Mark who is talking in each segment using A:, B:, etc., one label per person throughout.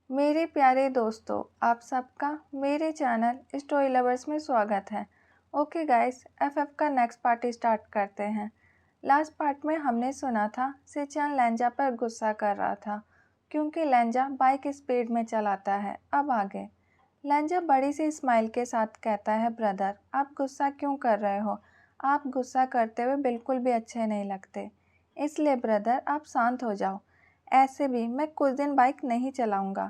A: मेरे प्यारे दोस्तों, आप सबका मेरे चैनल स्टोरी लवर्स में स्वागत है। ओके गाइस, एफएफ का नेक्स्ट पार्ट स्टार्ट करते हैं। लास्ट पार्ट में हमने सुना था सिचेन लेंजा पर गुस्सा कर रहा था क्योंकि लेंजा बाइक स्पीड में चलाता है। अब आगे लेंजा बड़ी सी स्माइल के साथ कहता है, ब्रदर आप गुस्सा क्यों कर रहे हो? आप गुस्सा करते हुए बिल्कुल भी अच्छे नहीं लगते, इसलिए ब्रदर आप शांत हो जाओ। ऐसे भी मैं कुछ दिन बाइक नहीं चलाऊंगा।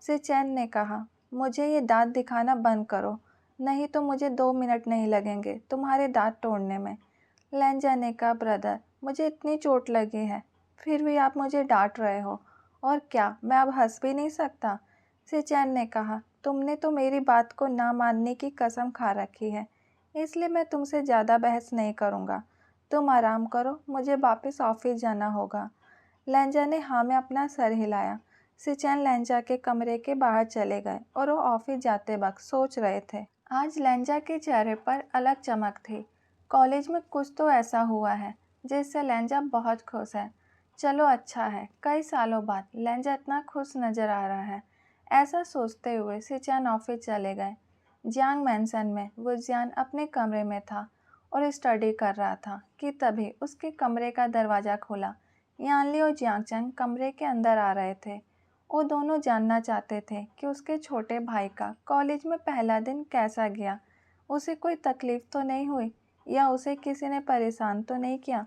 A: सिचेन ने कहा, मुझे ये दांत दिखाना बंद करो, नहीं तो मुझे 2 मिनट नहीं लगेंगे तुम्हारे दांत तोड़ने में। लेंजा ने कहा, ब्रदर मुझे इतनी चोट लगी है, फिर भी आप मुझे डांट रहे हो, और क्या मैं अब हंस भी नहीं सकता? सिचेन ने कहा, तुमने तो मेरी बात को ना मानने की कसम खा रखी है, इसलिए मैं तुमसे ज़्यादा बहस नहीं करूँगा। तुम आराम करो, मुझे वापस ऑफिस जाना होगा। लेंजा ने हाँ में अपना सर हिलाया। सिचेन लेंजा के कमरे के बाहर चले गए और वो ऑफिस जाते वक्त सोच रहे थे। आज लेंजा के चेहरे पर अलग चमक थी। कॉलेज में कुछ तो ऐसा हुआ है जिससे लेंजा बहुत खुश है। चलो अच्छा है, कई सालों बाद लेंजा इतना खुश नजर आ रहा है। ऐसा सोचते हुए सिचेन ऑफिस चले गए। जियांग मैंसन में वुजियान अपने कमरे में था और स्टडी कर रहा था कि तभी उसके कमरे का दरवाज़ा खुला। यानली और जियांगचंग कमरे के अंदर आ रहे थे। वो दोनों जानना चाहते थे कि उसके छोटे भाई का कॉलेज में पहला दिन कैसा गया। उसे कोई तकलीफ तो नहीं हुई या उसे किसी ने परेशान तो नहीं किया।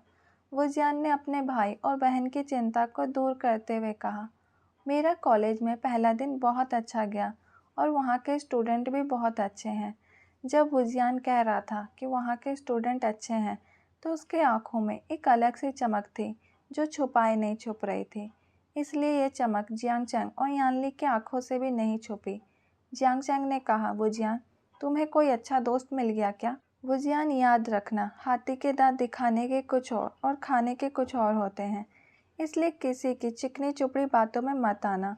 A: वुजियान ने अपने भाई और बहन की चिंता को दूर करते हुए कहा, मेरा कॉलेज में पहला दिन बहुत अच्छा गया और वहाँ के स्टूडेंट भी बहुत अच्छे हैं। जब वुजियान कह रहा था कि वहाँ के स्टूडेंट अच्छे हैं तो उसके आंखों में एक अलग सी चमक थी जो छुपाई नहीं छुप रही थी। इसलिए ये चमक जियांगचंग और यानली की आंखों से भी नहीं छुपी। जियांगचंग ने कहा, वुजियान तुम्हें कोई अच्छा दोस्त मिल गया क्या? वुजियान याद रखना, हाथी के दांत दिखाने के कुछ और खाने के कुछ और होते हैं, इसलिए किसी की चिकनी चुपड़ी बातों में मत आना।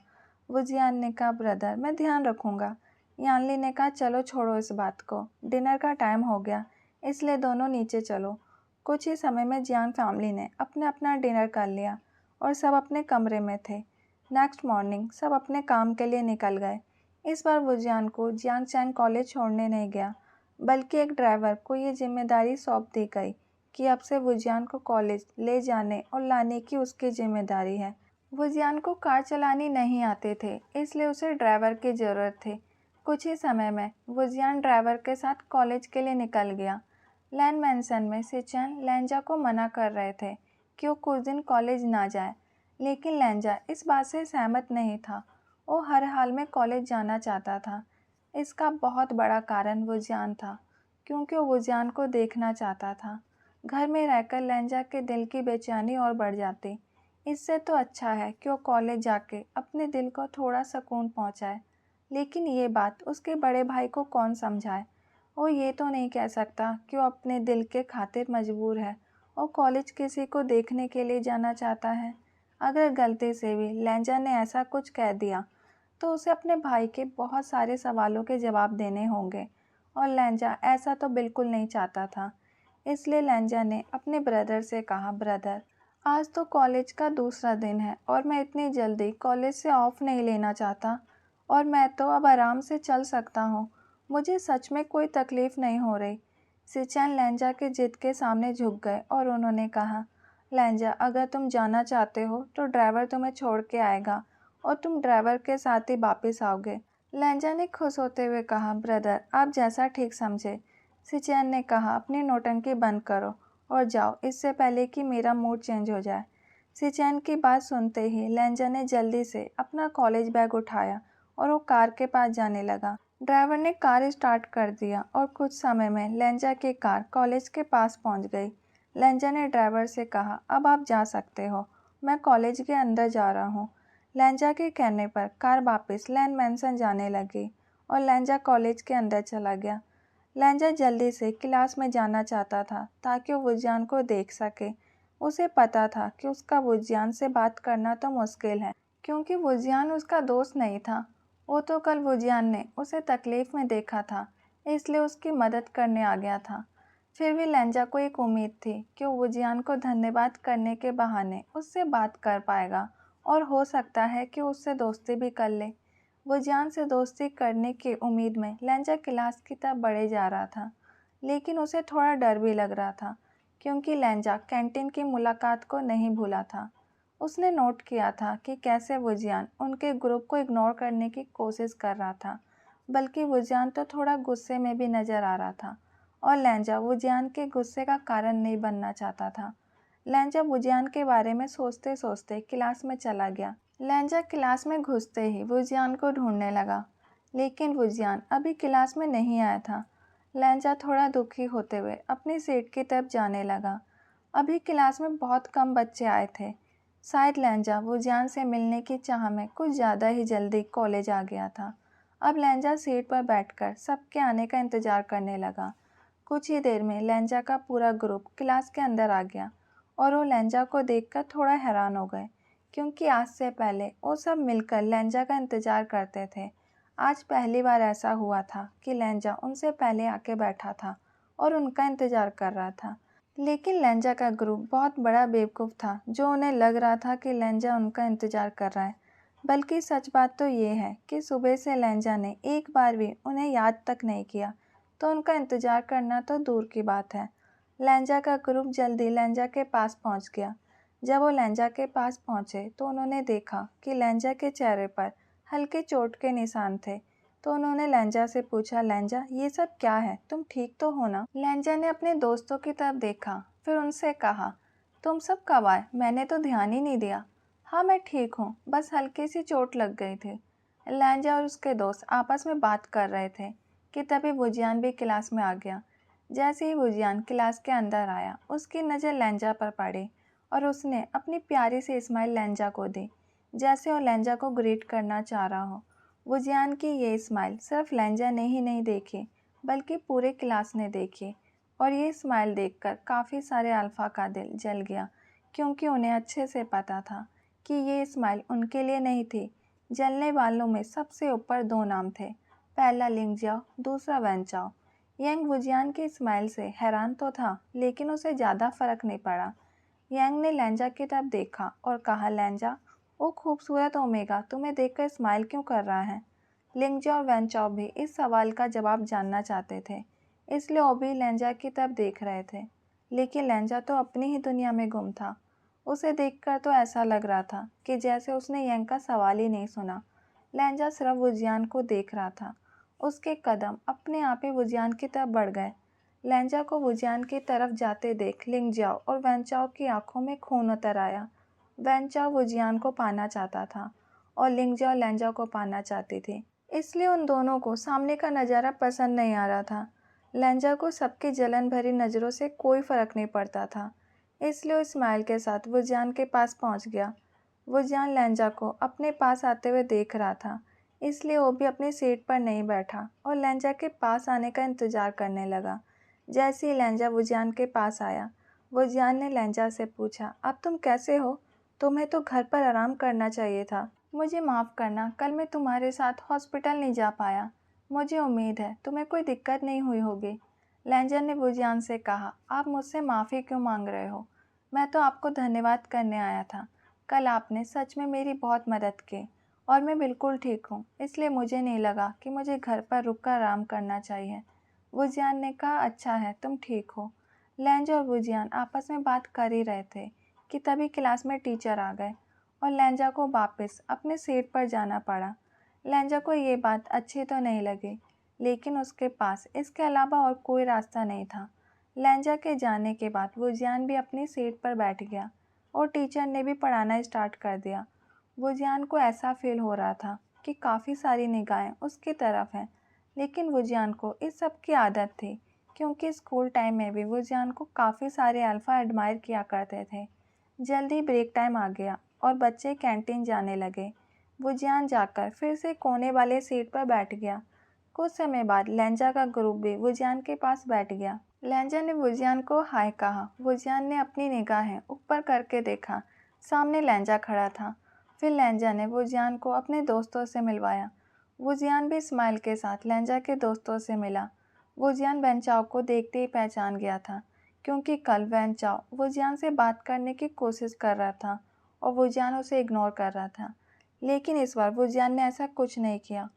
A: वुजियान ने कहा, ब्रदर मैं ध्यान रखूँगा। यानली ने कहा, चलो छोड़ो इस बात को, डिनर का टाइम हो गया, इसलिए दोनों नीचे चलो। कुछ ही समय में जियांग फैमिली ने अपना अपना डिनर कर लिया और सब अपने कमरे में थे। नेक्स्ट मॉर्निंग सब अपने काम के लिए निकल गए। इस बार वुजियान को जियांगचैंग कॉलेज छोड़ने नहीं गया, बल्कि एक ड्राइवर को ये जिम्मेदारी सौंप दी गई कि अब से वुजियान को कॉलेज ले जाने और लाने की उसकी जिम्मेदारी है। वुजियान को कार चलानी नहीं आते थे, इसलिए उसे ड्राइवर की ज़रूरत थी। कुछ ही समय में वुजियान ड्राइवर के साथ कॉलेज के लिए निकल गया। लैन मैंसन में सिचेन लेंजा को मना कर रहे थे कि वो कुछ दिन कॉलेज ना जाए, लेकिन लेंजा इस बात से सहमत नहीं था। वो हर हाल में कॉलेज जाना चाहता था। इसका बहुत बड़ा कारण वुजियान था, क्योंकि वो वुजियान को देखना चाहता था। घर में रहकर लेंजा के दिल की बेचैनी और बढ़ जाती। इससे तो अच्छा है कि वो कॉलेज जाके अपने दिल को थोड़ा सुकून पहुंचाए। लेकिन ये बात उसके बड़े भाई को कौन समझाए? वो ये तो नहीं कह सकता कि वो अपने दिल के खातिर मजबूर है और कॉलेज किसी को देखने के लिए जाना चाहता है। अगर गलती से भी लेंजा ने ऐसा कुछ कह दिया तो उसे अपने भाई के बहुत सारे सवालों के जवाब देने होंगे, और लेंजा ऐसा तो बिल्कुल नहीं चाहता था। इसलिए लेंजा ने अपने ब्रदर से कहा, ब्रदर आज तो कॉलेज का दूसरा दिन है और मैं इतनी जल्दी कॉलेज से ऑफ नहीं लेना चाहता, और मैं तो अब आराम से चल सकता हूँ। मुझे सच में कोई तकलीफ़ नहीं हो रही। सिचेन लेंजा के जिद के सामने झुक गए और उन्होंने कहा, लेंजा अगर तुम जाना चाहते हो तो ड्राइवर तुम्हें छोड़ के आएगा और तुम ड्राइवर के साथ ही वापस आओगे। लेंजा ने खुश होते हुए कहा, ब्रदर आप जैसा ठीक समझे। सिचेन ने कहा, अपनी नौटंकी बंद करो और जाओ, इससे पहले कि मेरा मूड चेंज हो जाए। सिचेन की बात सुनते ही लेंजा ने जल्दी से अपना कॉलेज बैग उठाया और वो कार के पास जाने लगा। ड्राइवर ने कार स्टार्ट कर दिया और कुछ समय में लेंजा की कार कॉलेज के पास पहुंच गई। लेंजा ने ड्राइवर से कहा, अब आप जा सकते हो, मैं कॉलेज के अंदर जा रहा हूँ। लेंजा के कहने पर कार वापस लैन मैंसन जाने लगी और लेंजा कॉलेज के अंदर चला गया। लेंजा जल्दी से क्लास में जाना चाहता था ताकि वो वुजियान को देख सके। उसे पता था कि उसका वुजियान से बात करना तो मुश्किल है, क्योंकि वुजियान उसका दोस्त नहीं था। वो तो कल वुजियान ने उसे तकलीफ़ में देखा था, इसलिए उसकी मदद करने आ गया था। फिर भी लेंजा को एक उम्मीद थी कि वो वुजियान को धन्यवाद करने के बहाने उससे बात कर पाएगा और हो सकता है कि उससे दोस्ती भी कर ले। वुजियान से दोस्ती करने की उम्मीद में लेंजा क्लास की तरफ बढ़े जा रहा था, लेकिन उसे थोड़ा डर भी लग रहा था क्योंकि लेंजा कैंटीन की मुलाकात को नहीं भूला था। उसने नोट किया था कि कैसे वुजियान उनके ग्रुप को इग्नोर करने की कोशिश कर रहा था, बल्कि वुजियान तो थोड़ा गुस्से में भी नज़र आ रहा था और लेंजा वुजियान के गुस्से का कारण नहीं बनना चाहता था। लेंजा वुजियान के बारे में सोचते सोचते क्लास में चला गया। लेंजा क्लास में घुसते ही वुजियान को ढूंढने लगा, लेकिन वुजियान अभी क्लास में नहीं आया था। लेंजा थोड़ा दुखी होते हुए अपनी सीट की तरफ जाने लगा। अभी क्लास में बहुत कम बच्चे आए थे। शायद लेंजा वुजियान से मिलने की चाह में कुछ ज़्यादा ही जल्दी कॉलेज आ गया था। अब लेंजा सीट पर बैठकर सबके आने का इंतज़ार करने लगा। कुछ ही देर में लेंजा का पूरा ग्रुप क्लास के अंदर आ गया और वो लेंजा को देखकर थोड़ा हैरान हो गए, क्योंकि आज से पहले वो सब मिलकर लेंजा का इंतज़ार करते थे। आज पहली बार ऐसा हुआ था कि लेंजा उनसे पहले आके बैठा था और उनका इंतज़ार कर रहा था। लेकिन लेंजा का ग्रुप बहुत बड़ा बेवकूफ़ था जो उन्हें लग रहा था कि लेंजा उनका इंतज़ार कर रहा है। बल्कि सच बात तो ये है कि सुबह से लेंजा ने एक बार भी उन्हें याद तक नहीं किया, तो उनका इंतज़ार करना तो दूर की बात है। लेंजा का ग्रुप जल्दी लेंजा के पास पहुंच गया। जब वो लेंजा के पास पहुंचे तो उन्होंने देखा कि लेंजा के चेहरे पर हल्के चोट के निशान थे। तो उन्होंने लेंजा से पूछा, लेंजा ये सब क्या है, तुम ठीक तो हो ना? लेंजा ने अपने दोस्तों की तरफ देखा, फिर उनसे कहा, तुम सब कब आए? मैंने तो ध्यान ही नहीं दिया। हाँ मैं ठीक हूँ, बस हल्की सी चोट लग गई थी। लेंजा और उसके दोस्त आपस में बात कर रहे थे कि तभी वुजियान भी क्लास में आ गया। जैसे ही वुजियान क्लास के अंदर आया, उसकी नज़र लेंजा पर पड़ी और उसने अपनी प्यारी सी स्माइल लेंजा को दी, जैसे वो लेंजा को ग्रीट करना चाह रहा हो। वुजियान की ये स्माइल सिर्फ लेंजा ने ही नहीं देखी, बल्कि पूरे क्लास ने देखी। और ये स्माइल देखकर काफ़ी सारे अल्फ़ा का दिल जल गया, क्योंकि उन्हें अच्छे से पता था कि ये स्माइल उनके लिए नहीं थी। जलने वालों में सबसे ऊपर दो नाम थे, पहला लिंगजाओ, दूसरा वैनचाओ। यंग वुजियान की स्माइल से हैरान तो था, लेकिन उसे ज़्यादा फर्क नहीं पड़ा। यंग ने लेंजा की तरफ देखा और कहा, लेंजा ओ खूबसूरत ओमेगा, तुम्हें देखकर स्माइल क्यों कर रहा है? लिंगजाओ और वैनचाओ भी इस सवाल का जवाब जानना चाहते थे, इसलिए वो भी लेंजा की तरफ देख रहे थे। लेकिन लेंजा तो अपनी ही दुनिया में गुम था। उसे देखकर तो ऐसा लग रहा था कि जैसे उसने यंग का सवाल ही नहीं सुना। लेंजा सिर्फ वुजियान को देख रहा था। उसके कदम अपने आप ही वुजियान की तरफ बढ़ गए। लेंजा को वुजियान की तरफ जाते देख लिंगजाओ और वैनचाओ की आंखों में खून उतर आया। वैनचाओ वुजियान को पाना चाहता था और लिंगजाओ लेंजा को पाना चाहती थी, इसलिए उन दोनों को सामने का नज़ारा पसंद नहीं आ रहा था। लेंजा को सबकी जलन भरी नज़रों से कोई फ़र्क नहीं पड़ता था, इसलिए वो स्माइल के साथ वुजियान के पास पहुंच गया। वुजियान लेंजा को अपने पास आते हुए देख रहा था, इसलिए वो भी अपनी सीट पर नहीं बैठा और लेंजा के पास आने का इंतज़ार करने लगा। जैसे ही लेंजा वुजियान के पास आया, वुजियान ने लेंजा से पूछा, अब तुम कैसे हो? तुम्हें तो घर पर आराम करना चाहिए था। मुझे माफ़ करना, कल मैं तुम्हारे साथ हॉस्पिटल नहीं जा पाया। मुझे उम्मीद है तुम्हें कोई दिक्कत नहीं हुई होगी। लेंजा ने वुजियान से कहा, आप मुझसे माफ़ी क्यों मांग रहे हो? मैं तो आपको धन्यवाद करने आया था। कल आपने सच में मेरी बहुत मदद की और मैं बिल्कुल ठीक हूँ, इसलिए मुझे नहीं लगा कि मुझे घर पर रुककर आराम करना चाहिए। वुजियान ने कहा, अच्छा है तुम ठीक हो। लेंजा और वुजियान आपस में बात कर ही रहे थे कि तभी क्लास में टीचर आ गए और लेंजा को वापस अपनी सीट पर जाना पड़ा। लेंजा को ये बात अच्छी तो नहीं लगी, लेकिन उसके पास इसके अलावा और कोई रास्ता नहीं था। लेंजा के जाने के बाद वुजियान भी अपनी सीट पर बैठ गया और टीचर ने भी पढ़ाना स्टार्ट कर दिया। वुजियान को ऐसा फील हो रहा था कि काफ़ी सारी निगाहें उसकी तरफ हैं, लेकिन वुजियान को इस सब की आदत थी, क्योंकि स्कूल टाइम में भी वुजियान को काफ़ी सारे अल्फ़ा एडमायर किया करते थे। जल्दी ब्रेक टाइम आ गया और बच्चे कैंटीन जाने लगे। वुजियान जाकर फिर से कोने वाले सीट पर बैठ गया। कुछ समय बाद लेंजा का ग्रुप भी वुजियान के पास बैठ गया। लेंजा ने वुजियान को हाय कहा। वुजियान ने अपनी निगाहें ऊपर करके देखा, सामने लेंजा खड़ा था। फिर लेंजा ने वुजियान को अपने दोस्तों से मिलवाया। वुजियान भी स्माइल के साथ लेंजा के दोस्तों से मिला। वुजियान वैनचाओ को देखते ही पहचान गया था, क्योंकि कल वैनचाओ वुजियान से बात करने की कोशिश कर रहा था और वुजियान उसे इग्नोर कर रहा था। लेकिन इस बार वुजियान ने ऐसा कुछ नहीं किया।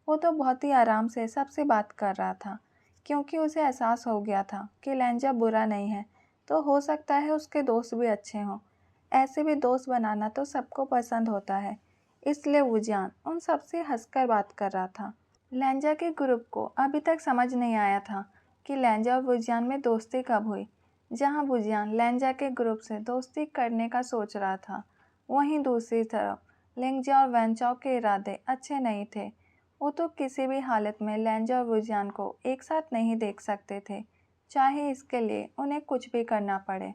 A: वो तो बहुत ही आराम से सबसे बात कर रहा था, क्योंकि उसे एहसास हो गया था कि लहंजा बुरा नहीं है, तो हो सकता है उसके दोस्त भी अच्छे हों। ऐसे भी दोस्त बनाना तो सबको पसंद होता है, इसलिए वुजियान उन सबसे हंसकर बात कर रहा था। लहंजा के ग्रुप को अभी तक समझ नहीं आया था कि लहंजा और वुजियान में दोस्ती कब हुई। जहाँ वुजियान लहंजा के ग्रुप से दोस्ती करने का सोच रहा था, वहीं दूसरी तरफ लिंगजा और वैनचाओ के इरादे अच्छे नहीं थे। वो तो किसी भी हालत में लहंजा और वुजियान को एक साथ नहीं देख सकते थे, चाहे इसके लिए उन्हें कुछ भी करना पड़े।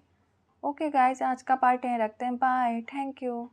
A: ओके गाइस, आज का पार्ट यहीं रखते हैं। Bye, thank you.